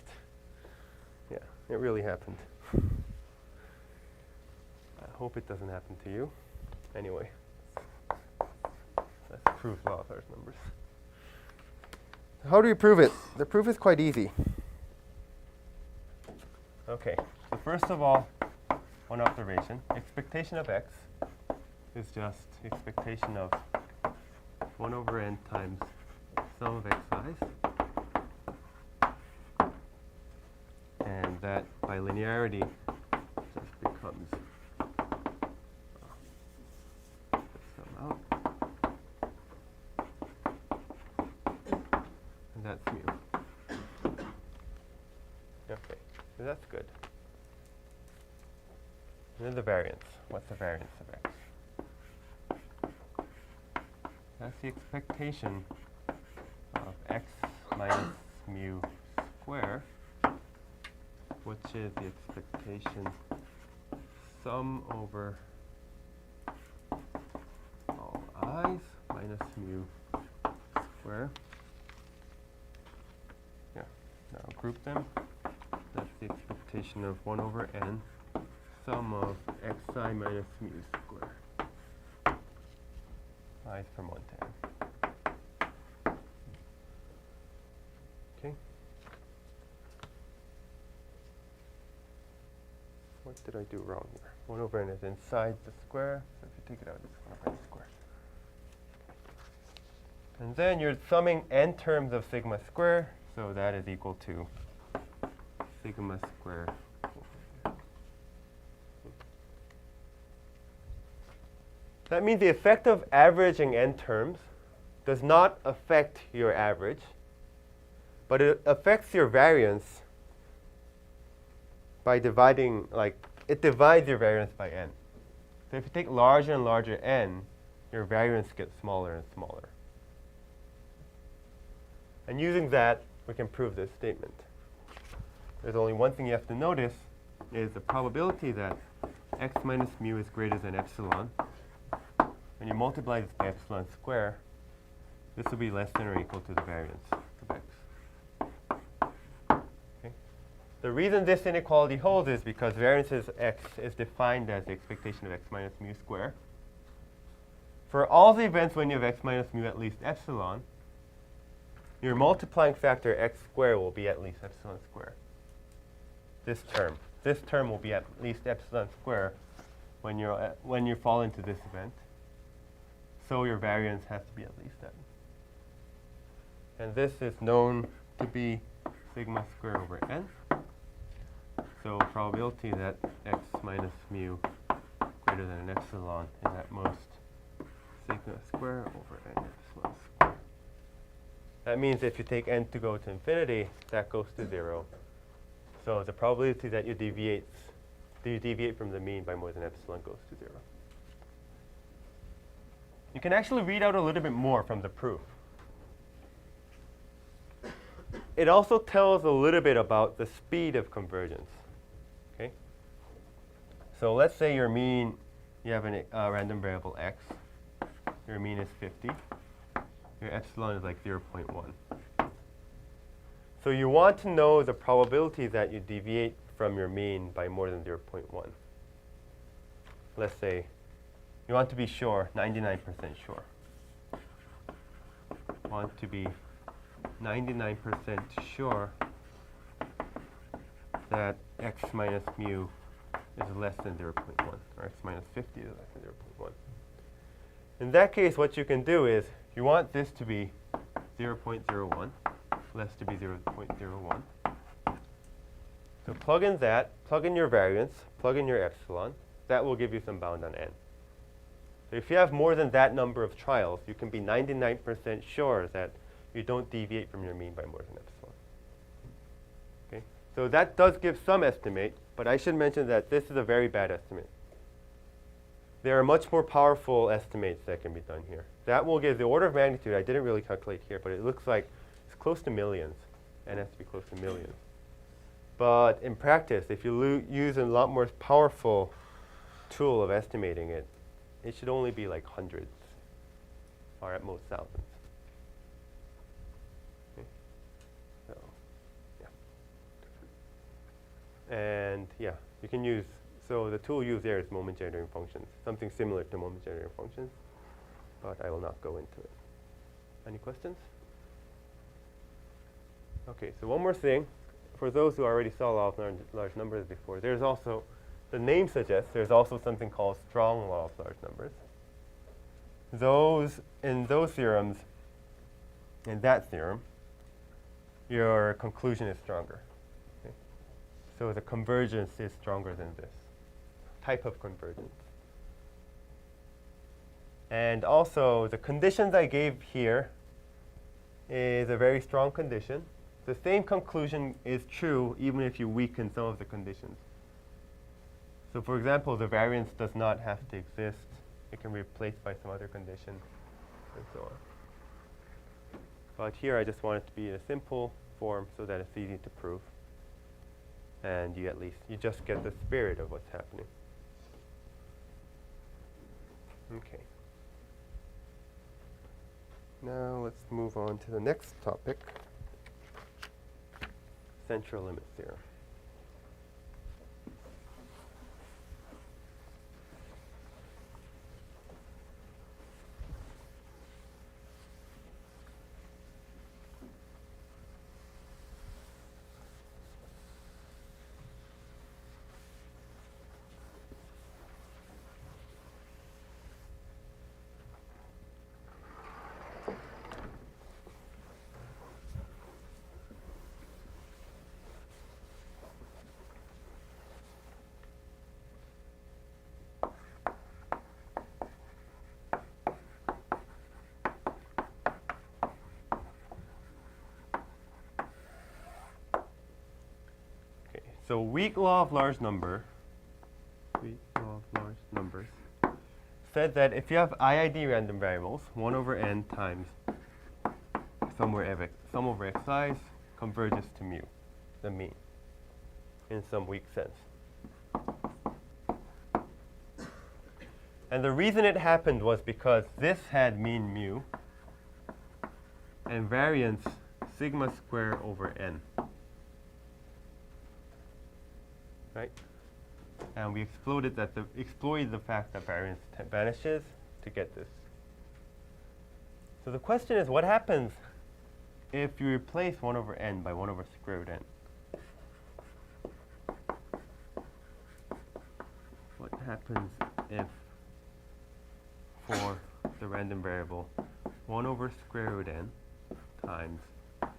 Yeah, it really happened. I hope it doesn't happen to you. Anyway, let's prove law of large numbers. How do you prove it? The proof is quite easy. Okay, so first of all, one observation. Expectation of x is just expectation of 1 over n times sum of xi's. And that by linearity just becomes sum out. And that's mu. Okay, so that's good. And then the variance. What's the variance of x? That's the expectation of x minus mu square, which is the expectation sum over all i's minus mu square. Yeah, now group them. That's the expectation of 1 over n sum of xi minus mu square. I from 1 to n. Okay. What did I do wrong here? 1 over n is inside the square, so if you take it out, it's 1 over n squared. And then you're summing n terms of sigma square, so that is equal to sigma square. That means the effect of averaging n terms does not affect your average, but it affects your variance by dividing, it divides your variance by n. So if you take larger and larger n, your variance gets smaller and smaller. And using that, we can prove this statement. There's only one thing you have to notice, is the probability that x minus mu is greater than epsilon. When you multiply this by epsilon square, this will be less than or equal to the variance of x. Okay. The reason this inequality holds is because variance of x is defined as the expectation of x minus mu square. For all the events when you have x minus mu at least epsilon, your multiplying factor x squared will be at least epsilon square. This term will be at least epsilon square when you fall into this event. So your variance has to be at least that. And this is known to be sigma squared over n. So probability that x minus mu greater than an epsilon is at most sigma squared over n epsilon squared. That means if you take n to go to infinity, that goes to 0. So the probability that you deviate from the mean by more than epsilon goes to 0. You can actually read out a little bit more from the proof. It also tells a little bit about the speed of convergence. Okay? So let's say your mean, you have a random variable x. Your mean is 50. Your epsilon is like 0.1. So you want to know the probability that you deviate from your mean by more than 0.1. Let's say you want to be sure, 99% sure. Want to be 99% sure that x minus mu is less than 0.1, or x minus 50 is less than 0.1. In that case, what you can do is you want this to be 0.01, less to be 0.01. So plug in that, plug in your variance, plug in your epsilon. That will give you some bound on n. So if you have more than that number of trials, you can be 99% sure that you don't deviate from your mean by more than epsilon. Okay? So that does give some estimate, but I should mention that this is a very bad estimate. There are much more powerful estimates that can be done here. That will give the order of magnitude. I didn't really calculate here, but it looks like it's close to millions. N has to be close to millions. But in practice, if you use a lot more powerful tool of estimating it, it should only be like hundreds, or at most thousands. Okay. So, yeah. And yeah, you can use, so the tool used there is moment generating functions, something similar to moment generating functions, but I will not go into it. Any questions? Okay, so one more thing. For those who already saw law of large numbers before, there's also, the name suggests, there's also something called strong law of large numbers. In those theorems, in that theorem, your conclusion is stronger. Okay? So the convergence is stronger than this type of convergence. And also, the conditions I gave here is a very strong condition. The same conclusion is true even if you weaken some of the conditions. So for example, the variance does not have to exist. It can be replaced by some other condition, and so on. But here I just want it to be in a simple form so that it's easy to prove. And you just get the spirit of what's happening. Okay. Now let's move on to the next topic. Central limit theorem. So weak law of large numbers said that if you have IID random variables, 1 over n times sum over xi's converges to mu, the mean, in some weak sense. And the reason it happened was because this had mean mu and variance sigma square over n. Right? And we exploited the fact that variance vanishes to get this. So the question is, what happens if you replace 1 over n by 1 over square root n? What happens if, for the random variable, 1 over square root n times xi?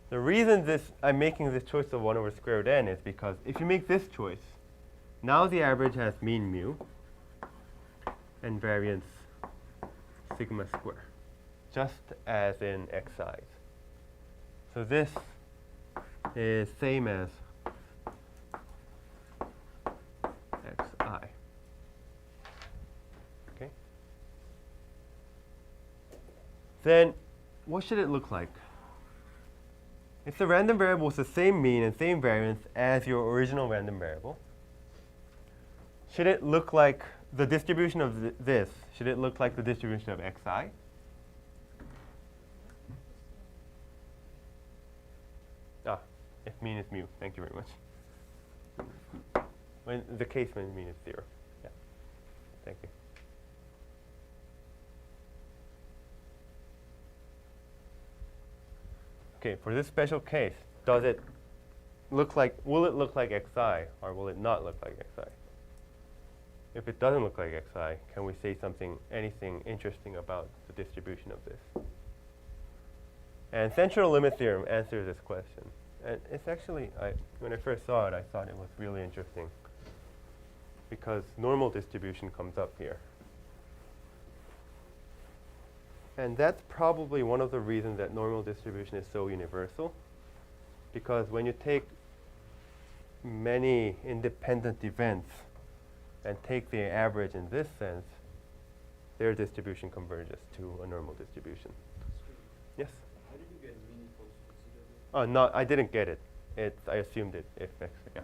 The reason I'm making this choice of 1 over square root n is because if you make this choice, now the average has mean mu, and variance sigma square, just as in xi's. So this is same as xi. Okay? Then what should it look like? If the random variable is the same mean and same variance as your original random variable, should it look like the distribution of this? Should it look like the distribution of xi? If mean is mu. Thank you very much. When the case when mean is 0. Yeah. Thank you. Okay, for this special case, does it look like, will it look like xi or will it not look like xi? If it doesn't look like xi, can we say something, anything interesting about the distribution of this? And Central Limit Theorem answers this question. And it's actually, when I first saw it, I thought it was really interesting because normal distribution comes up here. And that's probably one of the reasons that normal distribution is so universal, because when you take many independent events and take the average in this sense, their distribution converges to a normal distribution. Yes? How did you get mean equals to 0? Oh, no, I didn't get it. I assumed it if x, yeah.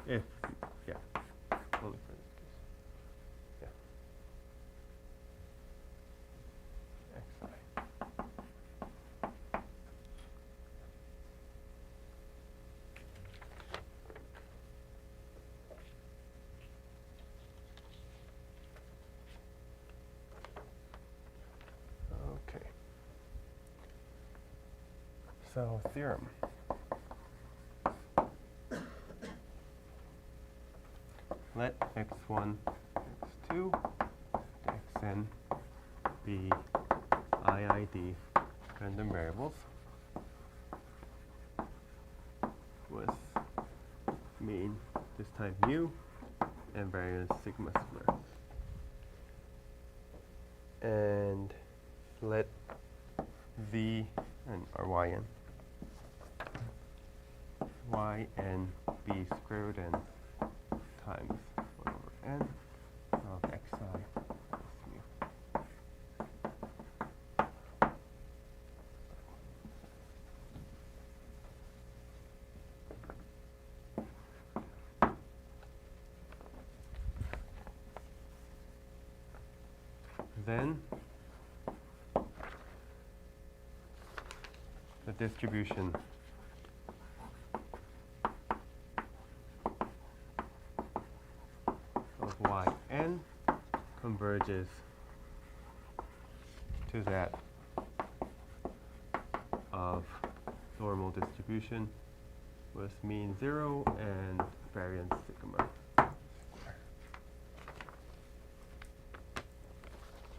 If, yeah, only for this case. Yeah. xi. Okay. So, theorem. Let x1, x2, xn be IID random variables with mean, this time mu, and variance sigma square. And let v and or yn be square root n times 1 over n of xi plus mu. Then the distribution of yn converges to that of normal distribution with mean 0 and variance sigma square.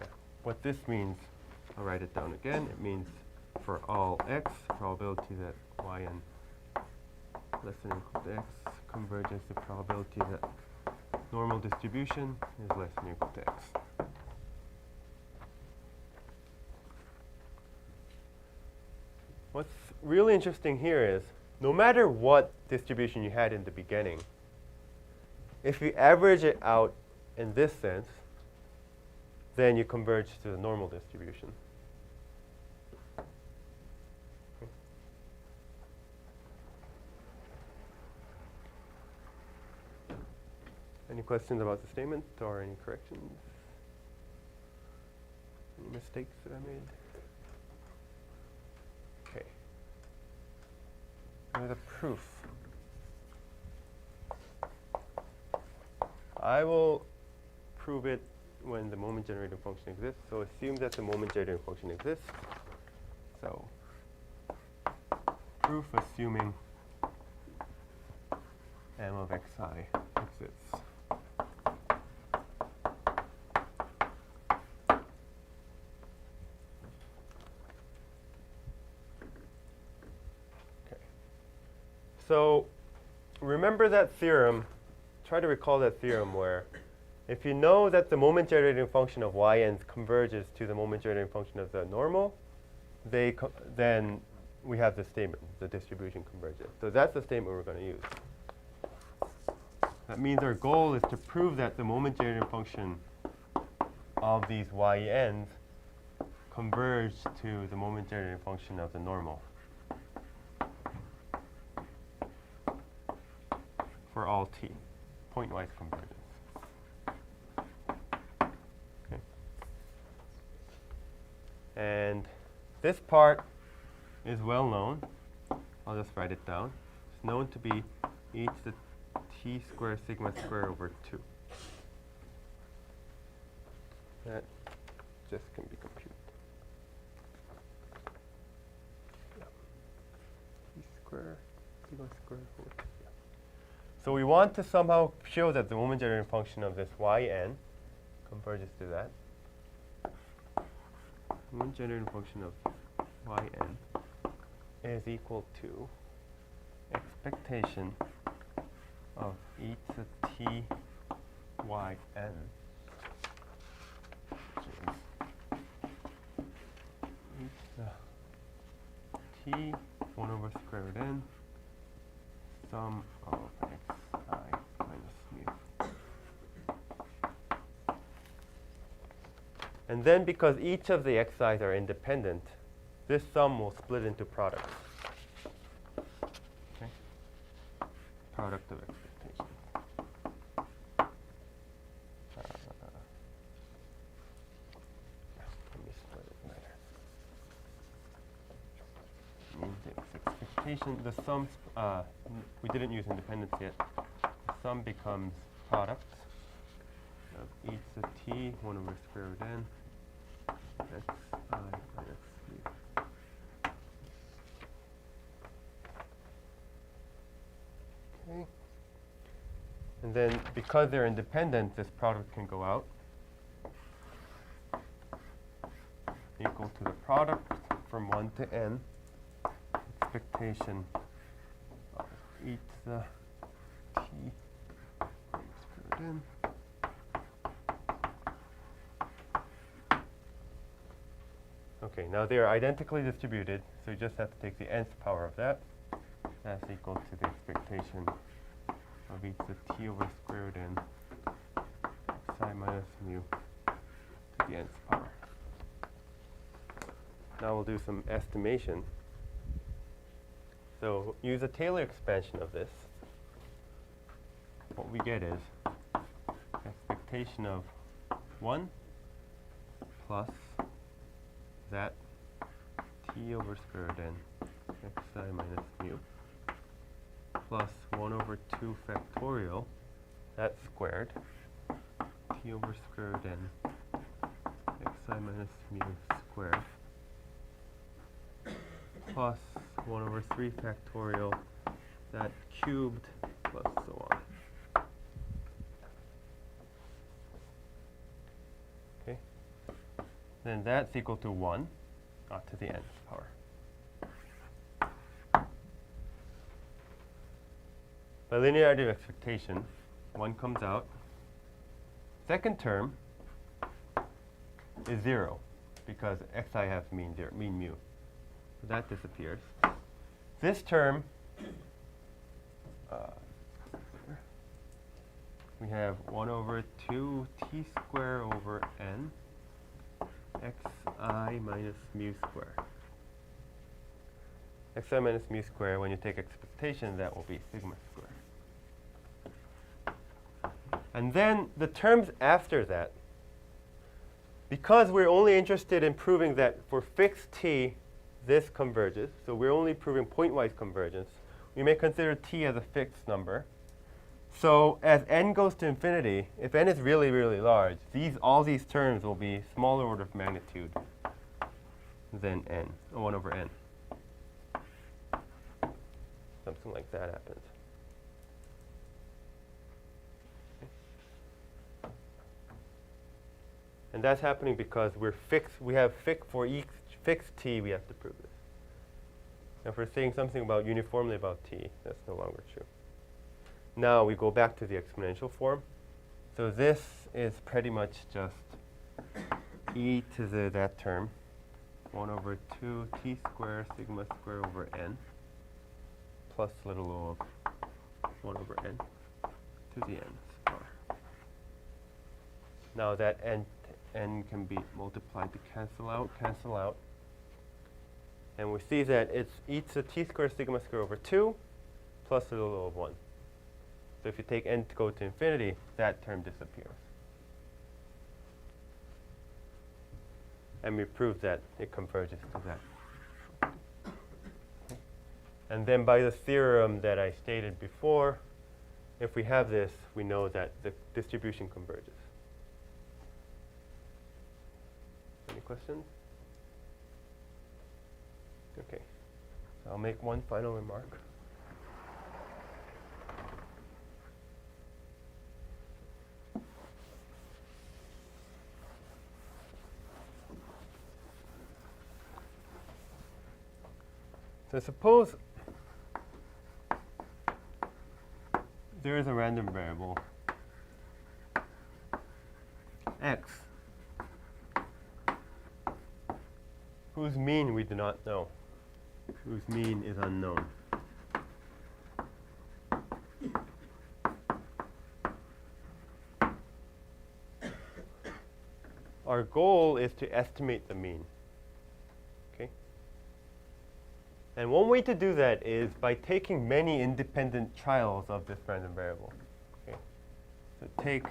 Yeah. What this means, I'll write it down again. It means for all x, probability that yn less than or equal to x converges to probability that normal distribution is less than or equal to x. What's really interesting here is no matter what distribution you had in the beginning, if you average it out in this sense, then you converge to the normal distribution. Any questions about the statement or any corrections? Any mistakes that I made? Okay. Now the proof. I will prove it when the moment generating function exists. So assume that the moment generating function exists. So proof assuming m of xi exists. So remember that theorem, try to recall that theorem where If you know that the moment generating function of y(n) converges to the moment generating function of the normal, then we have the statement, the distribution converges. So that's the statement we're going to use. That means our goal is to prove that the moment generating function of these y(n)s converge to the moment generating function of the normal for all t, pointwise convergence. Okay. And this part is well known. I'll just write it down. It's known to be e to the t squared sigma squared over 2. That just can be computed. Yeah. T squared sigma squared over 2. Yeah. So we want to somehow show that the moment generating function of this yn converges to that. Moment generating function of yn is equal to expectation of e to t yn, which is e to t 1 over square root n sum of xi minus mu. And then because each of the xi's are independent, this sum will split into products. Okay? Product of expectation. Let me split it better. Means it's expectation. The sum, we didn't use independence yet. The sum becomes product of e to t 1 over square root n xi minus mu. Okay. And then because they're independent, this product can go out equal to the product from 1 to n expectation of e to the t square root n. Okay, now they are identically distributed, so you just have to take the nth power of that. That's equal to the expectation of e to the t over square root n xi minus mu to the nth power. Now we'll do some estimation. So use a Taylor expansion of this. What we get is expectation of 1 plus that t over square root n xi minus mu plus 1 over 2 factorial, that squared, t over square root n xi minus mu squared plus 1 over 3 factorial, that cubed plus so on. Okay. Then that's equal to 1 to the nth power. By linearity of expectation, 1 comes out. Second term is 0 because xi has mean mu. So that disappears. This term, we have 1 over 2 t squared over n xi minus mu squared. Xi minus mu squared, when you take expectation, that will be sigma squared. And then the terms after that, because we're only interested in proving that for fixed t, this converges, so we're only proving pointwise convergence, we may consider t as a fixed number. So as n goes to infinity, if n is really, really large, all these terms will be smaller order of magnitude than n, 1 over n. Something like that happens. Okay. And that's happening because we have for each fixed t, we have to prove this. Now if we're saying something about uniformly about t, that's no longer true. Now we go back to the exponential form. So this is pretty much just e to that term, 1 over 2 t squared sigma squared over n, plus little o of 1 over n to the n squared. Now that n can be multiplied to cancel out. And we see that it's e to the t squared sigma squared over 2 plus the little o of 1. So if you take n to go to infinity, that term disappears. And we prove that it converges to that. And then by the theorem that I stated before, if we have this, we know that the distribution converges. Any questions? Okay. So I'll make one final remark. So suppose there is a random variable x whose mean we do not know, whose mean is unknown. Our goal is to estimate the mean. And one way to do that is by taking many independent trials of this random variable. Okay. So take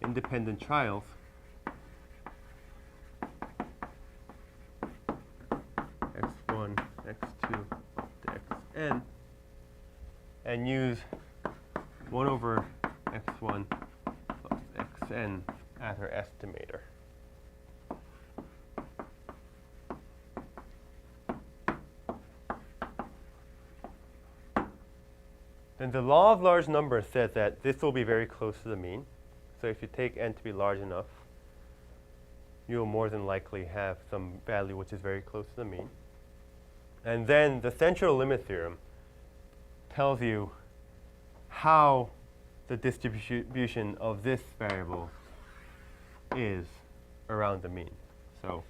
independent trials x1, x2 to xn, and use 1 over x1 plus xn as our estimator. Then the law of large numbers says that this will be very close to the mean. So if you take n to be large enough, you'll more than likely have some value which is very close to the mean. And then the central limit theorem tells you how the distribution of this variable is around the mean. So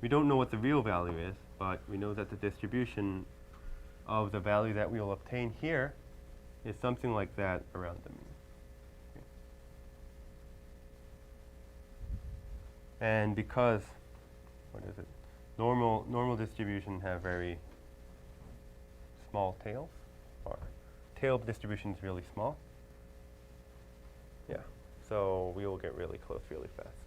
we don't know what the real value is, but we know that the distribution of the value that we will obtain here is something like that around the mean. Okay. And because, normal distribution have very small tails, or tail distribution is really small. Yeah, so we will get really close really fast.